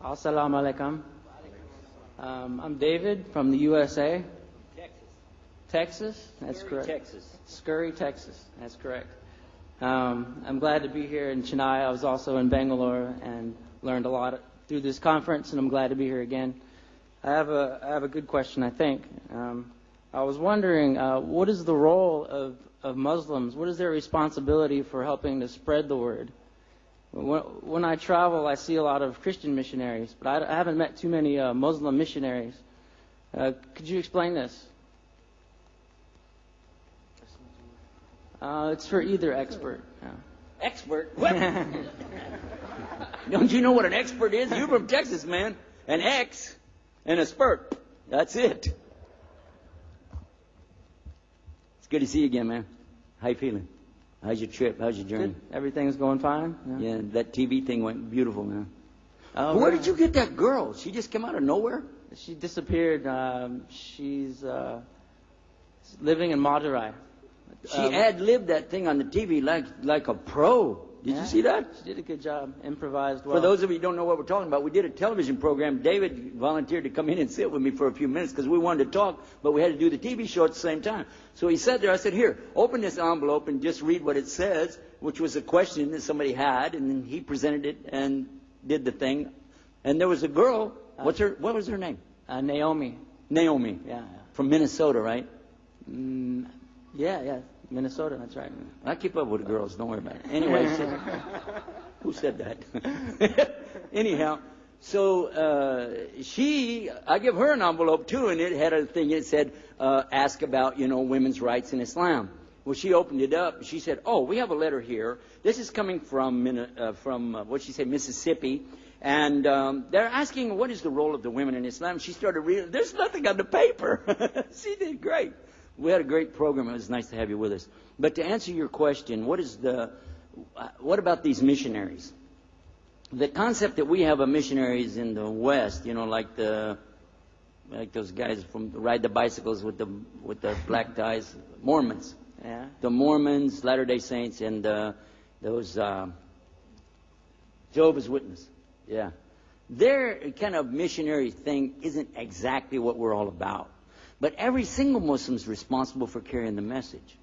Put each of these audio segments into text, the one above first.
Assalamu alaikum. I'm David from the USA. Texas? That's correct. Texas. Scurry, Texas. That's correct. I'm glad to be here in Chennai. I was also in Bangalore and learned a lot through this conference, and I'm glad to be here again. I have a good question, I think. I was wondering, what is the role of Muslims? What is their responsibility for helping to spread the word? When I travel, I see a lot of Christian missionaries, but I haven't met too many Muslim missionaries. Could you explain this? It's for either expert. Yeah. Expert? What? Don't you know what an expert is? You're from Texas, man. An X and a spurt. That's it. It's good to see you again, man. How you feeling? How's your trip? How's your journey? Good. Everything's going fine? Yeah, that TV thing went beautiful, man. Oh, where did you get that girl? She just came out of nowhere? She disappeared. She's living in Madurai. She ad-libbed that thing on the TV like a pro. Did you see that? She did a good job. Improvised well. For those of you who don't know what we're talking about, we did a television program. David volunteered to come in and sit with me for a few minutes because we wanted to talk, but we had to do the TV show at the same time. So he sat there. I said, here, open this envelope and just read what it says, which was a question that somebody had, and then he presented it and did the thing. And there was a girl. What was her name? Naomi. Naomi. Yeah. From Minnesota, right? Yeah. Minnesota, that's right. I keep up with the girls, don't worry about it. Anyway, who said that? Anyhow, so I give her an envelope too, and it had a thing that said, ask about, women's rights in Islam. Well, she opened it up, she said, oh, we have a letter here. This is coming from Mississippi, and they're asking what is the role of the women in Islam. She started reading, there's nothing on the paper. She did great. We had a great program. It was nice to have you with us. But to answer your question, what about these missionaries? The concept that we have of missionaries in the West, like those guys from ride the bicycles with the black ties, Mormons. Yeah. The Mormons, Latter-day Saints, and those Jehovah's Witnesses. Yeah. Their kind of missionary thing isn't exactly what we're all about. But every single Muslim is responsible for carrying the message.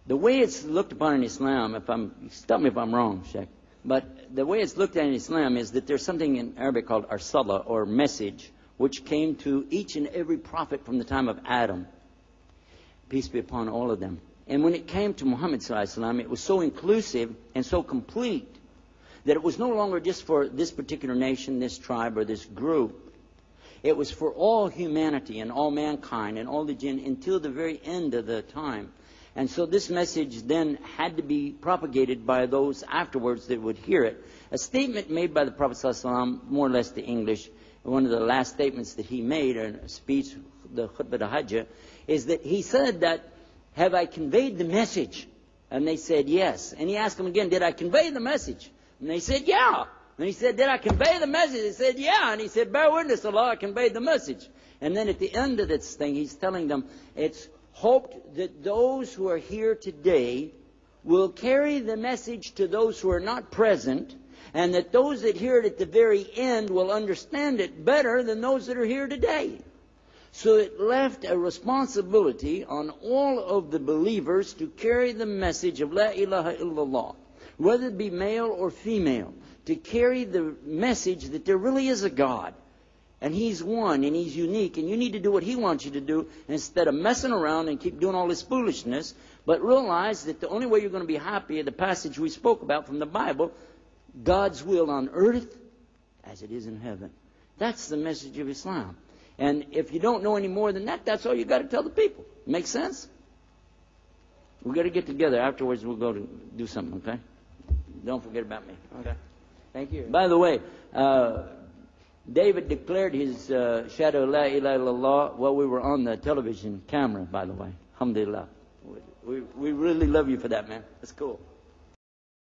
The way it's looked upon in Islam, stop me if I'm wrong, Sheikh, but the way it's looked at in Islam is that there's something in Arabic called arsala, or message, which came to each and every prophet from the time of Adam. Peace be upon all of them. And when it came to Muhammad sallallahu alaihi wasallam, it was so inclusive and so complete that it was no longer just for this particular nation, this tribe, or this group. It was for all humanity and all mankind and all the jinn until the very end of the time. And so this message then had to be propagated by those afterwards that would hear it. A statement made by the Prophet ﷺ, more or less the English, one of the last statements that he made in a speech, the Khutbah al-Hajj, is that he said that, have I conveyed the message? And they said yes. And he asked them again, did I convey the message? And they said, yeah. And he said, did I convey the message? They said, yeah. And he said, bear witness, Allah, I conveyed the message. And then at the end of this thing, he's telling them, it's hoped that those who are here today will carry the message to those who are not present, and that those that hear it at the very end will understand it better than those that are here today. So it left a responsibility on all of the believers to carry the message of La ilaha illallah, whether it be male or female, to carry the message that there really is a God, and He's one, and He's unique, and you need to do what He wants you to do instead of messing around and keep doing all this foolishness, but realize that the only way you're going to be happy, the passage we spoke about from the Bible, God's will on earth as it is in heaven. That's the message of Islam. And if you don't know any more than that, that's all you got to tell the people. Make sense? We've got to get together. Afterwards, we'll go to do something, okay? Don't forget about me. Okay. Thank you. By the way, David declared his Shahada La ilaha illallah while we were on the television camera, by the way. Alhamdulillah. We really love you for that, man. That's cool.